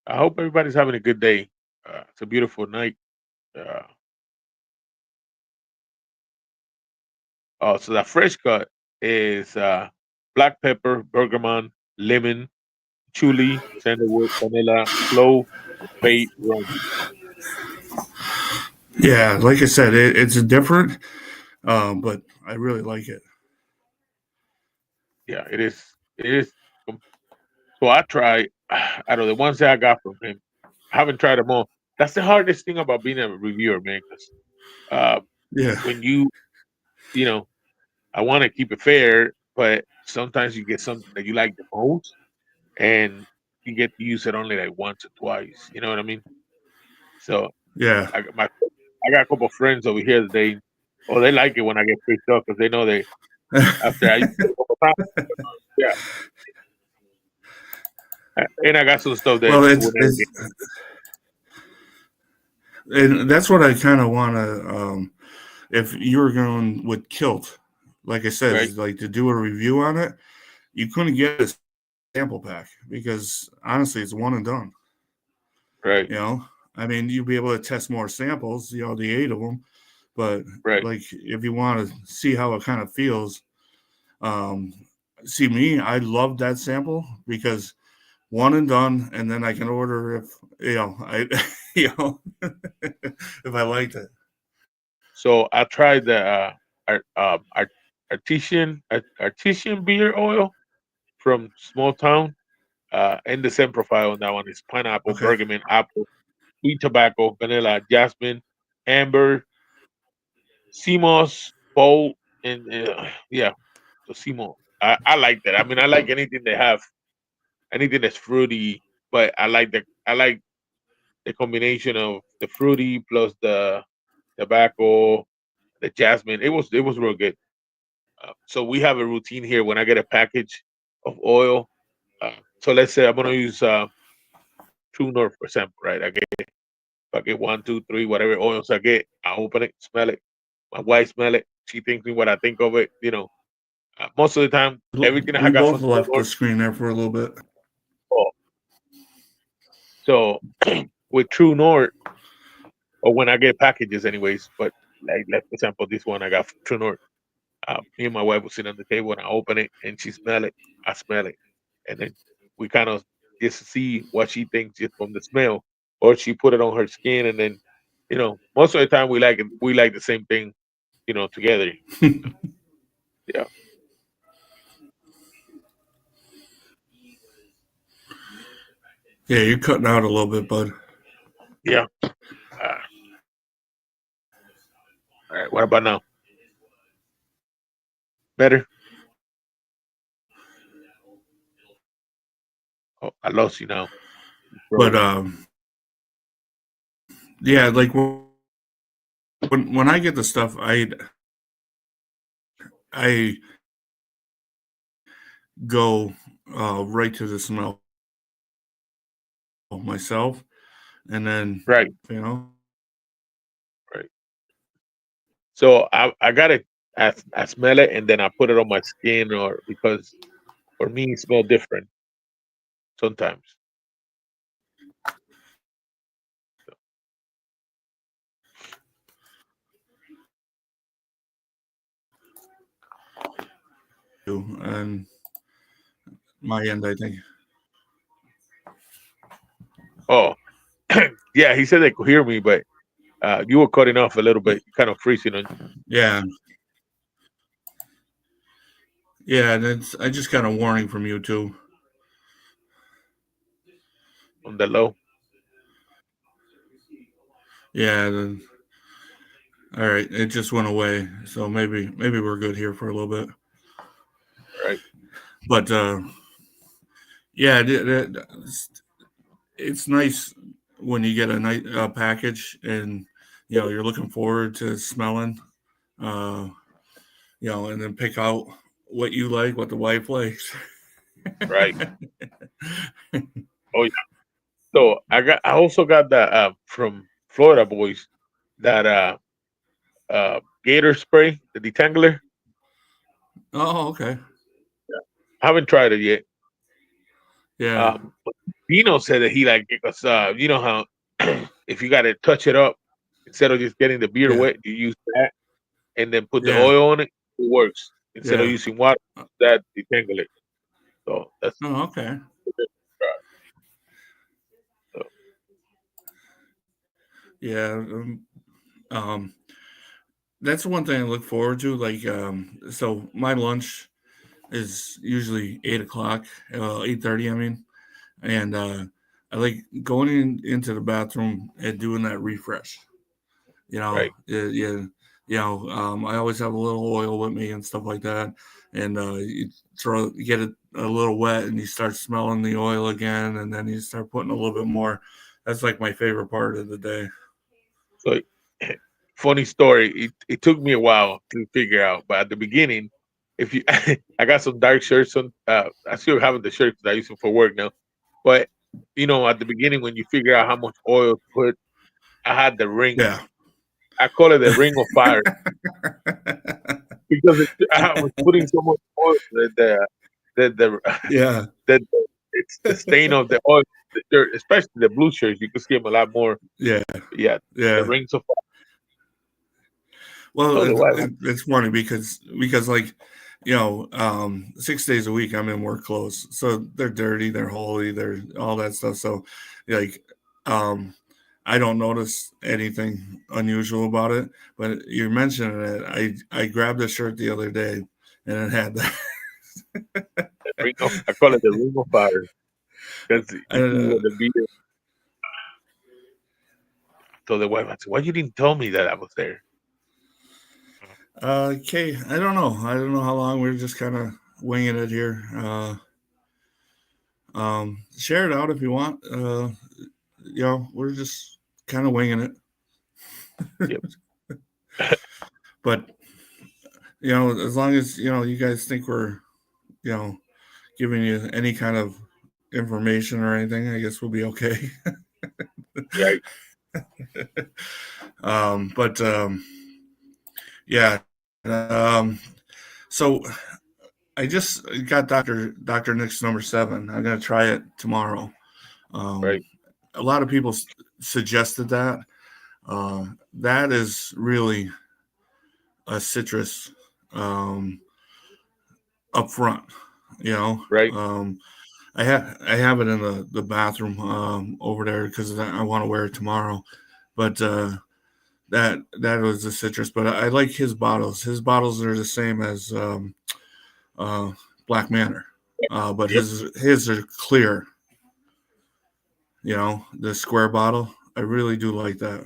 I hope everybody's having a good day. It's a beautiful night. Uh, so that fresh cut is black pepper, bergamot, lemon, chili, sandalwood, vanilla, clove, bay rum. Yeah, like I said, it's different, but I really like it. Yeah, it is. It is. So I try out of the ones that I got from him. I haven't tried them all. That's the hardest thing about being a reviewer, man. Because uh, Yeah, when you know, I want to keep it fair, but sometimes you get something that you like the most, and you get to use it only like once or twice. You know what I mean? So yeah. I got a couple of friends over here that they like it when I get free stuff because they know they after I use it a couple times, yeah. And I got some stuff that Well, will never it's get. and that's what I kind of want to if you were going with Kilt, like I said, Right. like to do a review on it, you couldn't get a sample pack because honestly, it's one and done. Right. You know, I mean, you'd be able to test more samples, the 8 of them, but Right. like if you want to see how it kind of feels, um, see me, I love that sample because one and done, and then I can order if I if I liked it. So I tried the artesian beer oil from Small Town. And the same profile on that one is pineapple, Okay. bergamot, apple, sweet tobacco, vanilla, jasmine, amber, sea moss, bold, and yeah, so sea moss. I like that. I mean, I like anything they have, anything that's fruity, but I like the combination of the fruity plus the tobacco, the jasmine. It was real good. So we have a routine here when I get a package of oil. So let's say I'm gonna use True North for example, right? I get one, two, three, whatever oils I get, I open it, smell it. My wife smell it. She thinks me what I think of it. You know, most of the time, everything I We got both from True left the North. screen there for a little bit. Oh, so with True North, or when I get packages, anyways. But like for example, this one I got from True North. Me and my wife will sit on the table and I open it and she smell it. I smell it, and then we kind of just see what she thinks just from the smell, or she put it on her skin, and then most of the time we like it. We like the same thing, together. Yeah, Yeah, you're cutting out a little bit, bud. yeah. All right. What about now? Better? Oh, I lost you now. You But froze. yeah, like when I get the stuff, I go right to the smell myself, and then Right. you know, Right. So I got it. I smell it and then I put it on my skin, or because for me it smell different sometimes. and my end, I think. Oh, yeah. He said they could hear me, but you were cutting off a little bit, kind of freezing Yeah, yeah, and I just got a warning from you too. on the low. Yeah, then all right, it just went away, so maybe we're good here for a little bit. Right. But yeah, it's nice when you get a nice package and you're looking forward to smelling, uh, and then pick out what you like, what the wife likes. Right. Oh yeah. So I also got that from Florida Boys, that Gator spray, the detangler. Oh, okay. I haven't tried it yet. Yeah, But Dino said that he liked it because you know how if you got to touch it up instead of just getting the beer yeah, wet, you use that and then put the yeah, oil on it. It works instead of yeah. using water. That detangle it. So that's Oh, okay. so, Yeah. Um, that's one thing I look forward to. Like, so my lunch is usually 8 o'clock, 8:30. I mean, and I like going into the bathroom and doing that refresh. right. Yeah, I always have a little oil with me and stuff like that, and you get it a little wet, and you start smelling the oil again, and then you start putting a little bit more. That's like my favorite part of the day. So funny story. It took me a while to figure out, but at the beginning, if you, I got some dark shirts on. I still have the shirts that I use them for work now, but at the beginning when you figure out how much oil to put, I had the ring. Yeah, I call it the Ring of Fire because I was putting so much oil the Yeah, the it's the stain of the oil, the shirt, especially the blue shirts. You can see them a lot more. yeah, Yeah, the yeah. Rings of Fire. Well, So the wife, it's funny because like 6 days a week I'm in work clothes, so they're dirty, they're holy, they're all that stuff. So like um, I don't notice anything unusual about it. But you're mentioning it. I grabbed a shirt the other day and it had that. I call it the Ring of Fire because you see uh, what the video. So the wife, I said, "Why you didn't tell me that I was there?" Okay, I don't know. I don't know how long we're just kind of winging it here. Share it out if you want. We're just kind of winging it. Yep. But as long as you guys think we're you know giving you any kind of information or anything, I guess we'll be okay. Right. But yeah. Um, so I just got Dr. Nick's number 7. I'm gonna try it tomorrow. Right. A lot of people suggested that. That is really a citrus up front. Right. I have it in the bathroom over there because I want to wear it tomorrow. But that was the citrus. But I like his bottles. His bottles are the same as uh, Black Manor, but Yep. his are clear. The square bottle. I really do like that.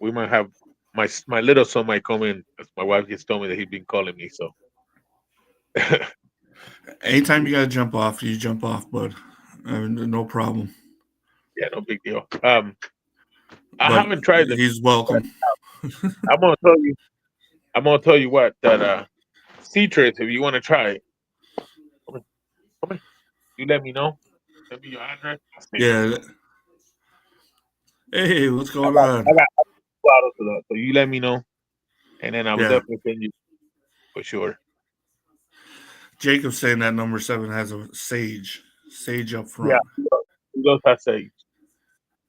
We might have my little son might come in. 'Cause my wife just told me that he's been calling me. So Anytime you got to jump off, you jump off, bud. No problem. yeah, no big deal. I But haven't tried them. he's But welcome. I'm gonna tell you. I'm gonna tell you what that citrus. If you want to try it, come here, come here. You let me know. Send me your address. I'll send you. Yeah. Hey, what's I going got I on? got bottles of that. So you let me know, and then I will Yeah. definitely send you for sure. Jacob's saying that number 7 has a sage up Yeah, front. he does have sage.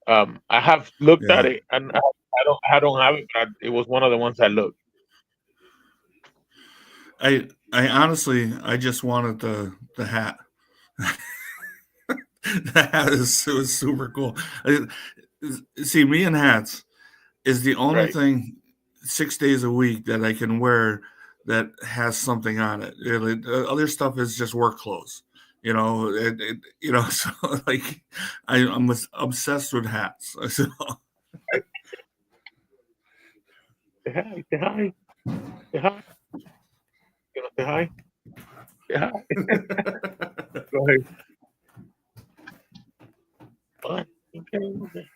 I have looked at Yeah. it, and I don't have it, but it was one of the ones I looked. I honestly I just wanted the hat. The hat was super cool. See, me and hats is the only Right. thing 6 days a week that I can wear that has something on it. Other stuff is just work clothes. So like I'm obsessed with hats. So Say hi. Say hi. Say hi. You know, say hi. Say hi. Go ahead. What? Okay. Okay.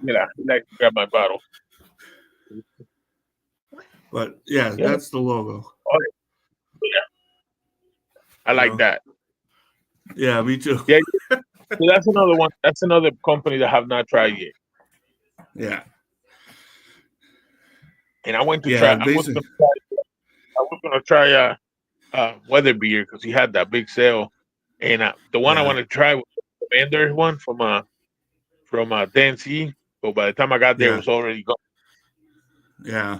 Yeah, I like to grab my bottle. but yeah, Yeah. that's the logo. Oh, yeah. I You like know? that. Yeah, me too. Yeah. So that's another one. That's another company that I have not tried yet. Yeah. And I went to try. Yeah, I was basically. gonna try. I was gonna try Weather Beer because he had that big sale, and the one I Yeah. wanted to try was the Commander one from DNC. But by the time I got there, it Yeah. was already gone. Yeah.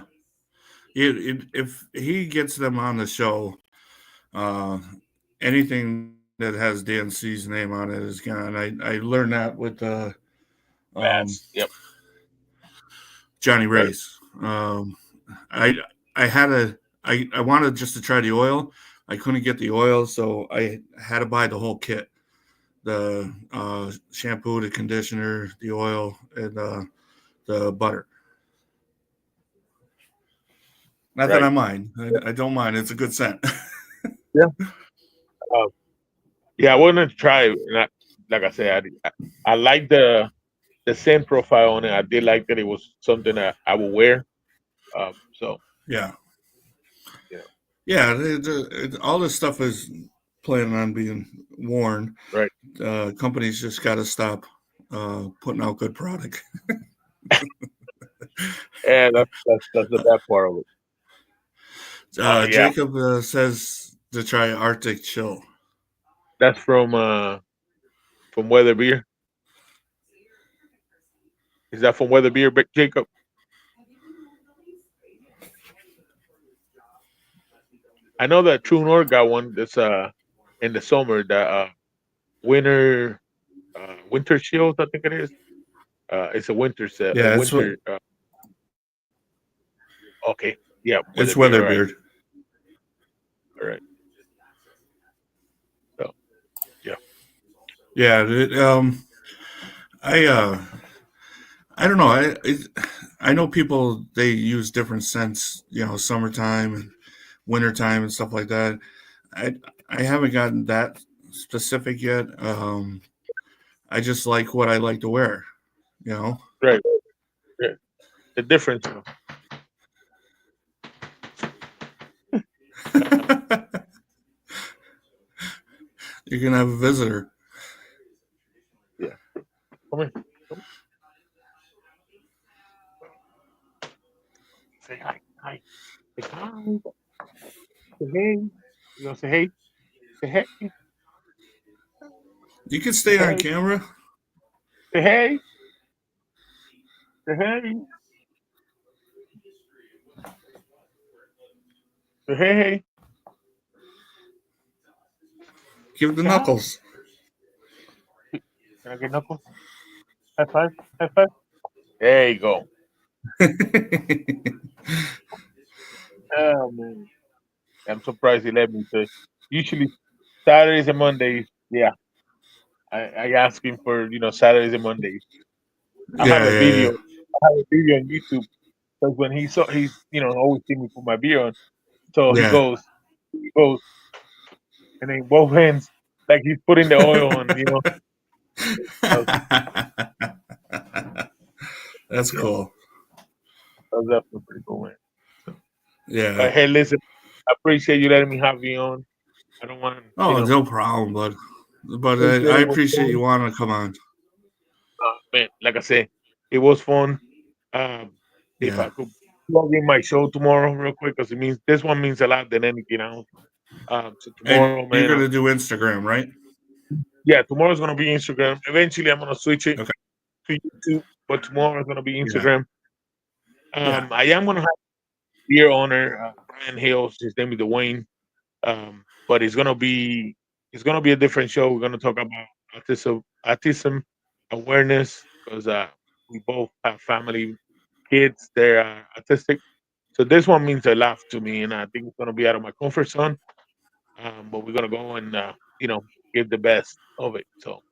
If he gets them on the show, uh, anything that has DNC's name on it is gone. I learned that with um, Fast. Yep. Johnny Right. Race. I wanted just to try the oil. I couldn't get the oil, so I had to buy the whole kit: the shampoo, the conditioner, the oil, and the butter. Not that I Right. mind. I don't mind. It's a good scent. Yeah. Um, yeah. I wanted to try it, and like I said, I like the scent profile on it. I did like that it was something that I would wear. So Yeah. you know. Yeah, all this stuff is planning on being worn. Right. Companies just got to stop putting out good product. Yeah, that's the bad part of it. Yeah, Jacob says to try Arctic Chill. that's from Weather Beer. Is that from Weather Beer, Jacob? I know that True North got one that's in the summer, the winter winter shield, I think it is. It's a winter set, a Yeah, it's winter. Okay, yeah, Weather it's Beer. All right, Weatherbeard. all right. So yeah, Yeah, I I don't know. I know people they use different scents. Summertime and wintertime and stuff like that. I I haven't gotten that specific yet. I just like what I like to wear. You know. right. Yeah. The difference. You're gonna have a visitor. Yeah, come here. Come say hi, hi, say hi, say hey. You gonna say hey, You can say stay on hey, camera. say hey, say hey, say hey, Give the say hi. knuckles. Can I get knuckles? High five, high five. There you go. Oh man, I'm surprised he let me say. Usually Saturdays and Mondays, yeah. I ask him for Saturdays and Mondays. I have Yeah, a yeah, video. yeah. I have a video on YouTube because when he's always see me put my beer on. So Yeah. he goes, and then both hands like he's putting the oil on. So, That's yeah, cool. that was definitely pretty cool, man. So, Yeah. hey, listen, I appreciate you letting me have you on. I don't want Oh, no problem, bud. But I appreciate it was appreciate you fun. wanting to come on. Man, like I said, it was fun. Um, if Yeah. I could plug in my show tomorrow real quick, because it means this one means a lot than anything else. So And tomorrow, you're man, gonna do Instagram, right? yeah, tomorrow's gonna be Instagram. Eventually, I'm gonna switch it Okay. to YouTube, but tomorrow's gonna be Yeah. Instagram. Yeah. I am gonna have beer owner Brian Hills. His name is Dwayne. But it's gonna be a different show. We're gonna talk about autism awareness because we both have family kids. They're autistic. So this one means a lot to me, and I think it's gonna be out of my comfort zone. But we're gonna go and give the best of it. So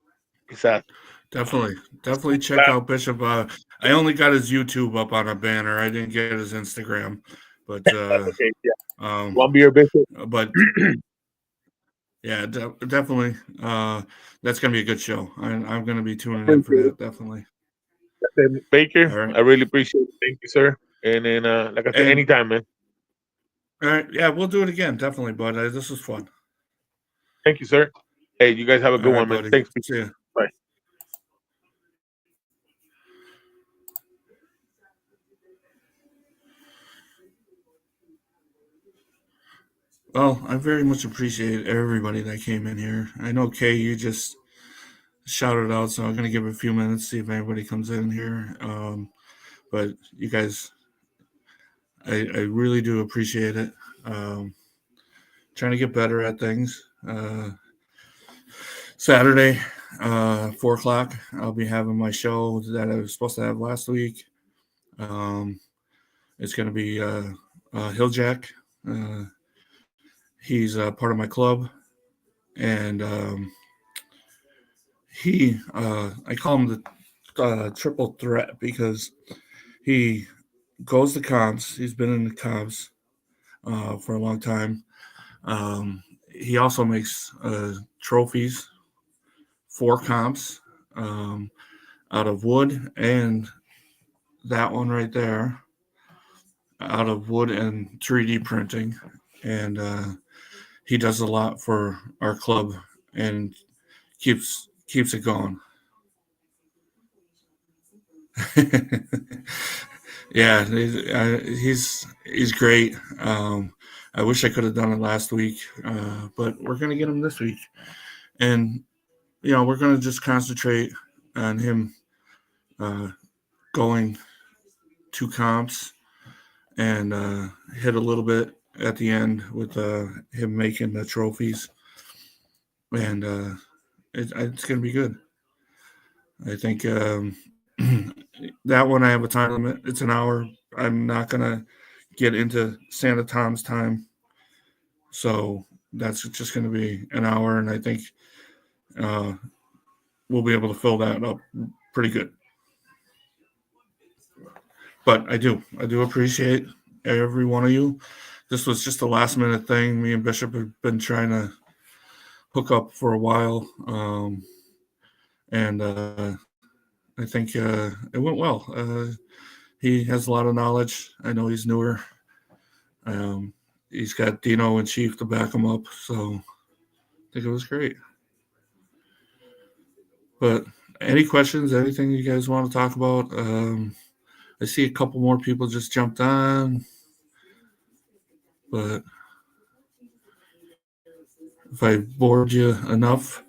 it's a Definitely. Definitely check out Bishop. I only got his YouTube up on a banner. I didn't get his Instagram. But that's okay. Yeah, um one beer bishop. but yeah, definitely that's gonna be a good show. I'm gonna be tuning in for Appreciate it. that, definitely. Baker, All right. I really appreciate it. Thank you, sir. And then, like I said, And anytime, man. all right, yeah, we'll do it again, definitely, bud. This was fun. Thank you, sir. Hey, you guys have a All good right, one, man. buddy. Thanks. See ya. Bye. Well, I very much appreciate everybody that came in here. I know Kay, you just shouted out, so I'm gonna give it a few minutes, see if anybody comes in here. But you guys, I really do appreciate it. Um, Trying to get better at things. Saturday, 4 o'clock, I'll be having my show that I was supposed to have last week. Um, it's gonna be Hilljack. Uh, he's part of my club, and I call him the triple threat because he goes to comps. He's been in the comps for a long time. He also makes trophies for comps um, out of wood, and that one right there out of wood and 3D printing. and he does a lot for our club and keeps it going. Yeah, he's great. I wish I could have done it last week, but we're gonna get him this week, and we're gonna just concentrate on him going 2 comps and hit a little bit at the end with him making the trophies, and it's gonna be good. I think that one I have a time limit. It's an hour. I'm not gonna get into Santa Tom's time, so that's just gonna be an hour, and I think we'll be able to fill that up pretty good. But I do appreciate every one of you. This was just a last minute thing. Me and Bishop have been trying to hook up for a while, and I think it went well. He has a lot of knowledge. I know he's newer. He's got Dino and Chief to back him up, so I think it was great. But any questions? Anything you guys want to talk about? I see a couple more people just jumped on, but if I bored you enough,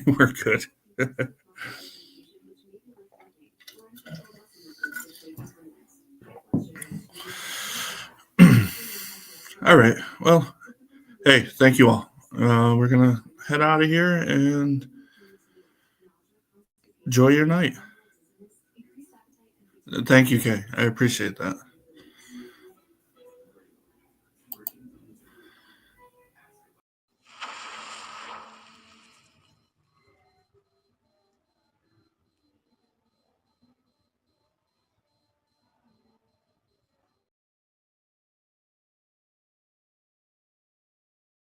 we're good. All right. Well, hey, thank you all. We're going to head out of here and enjoy your night. Thank you, Kay. I appreciate that.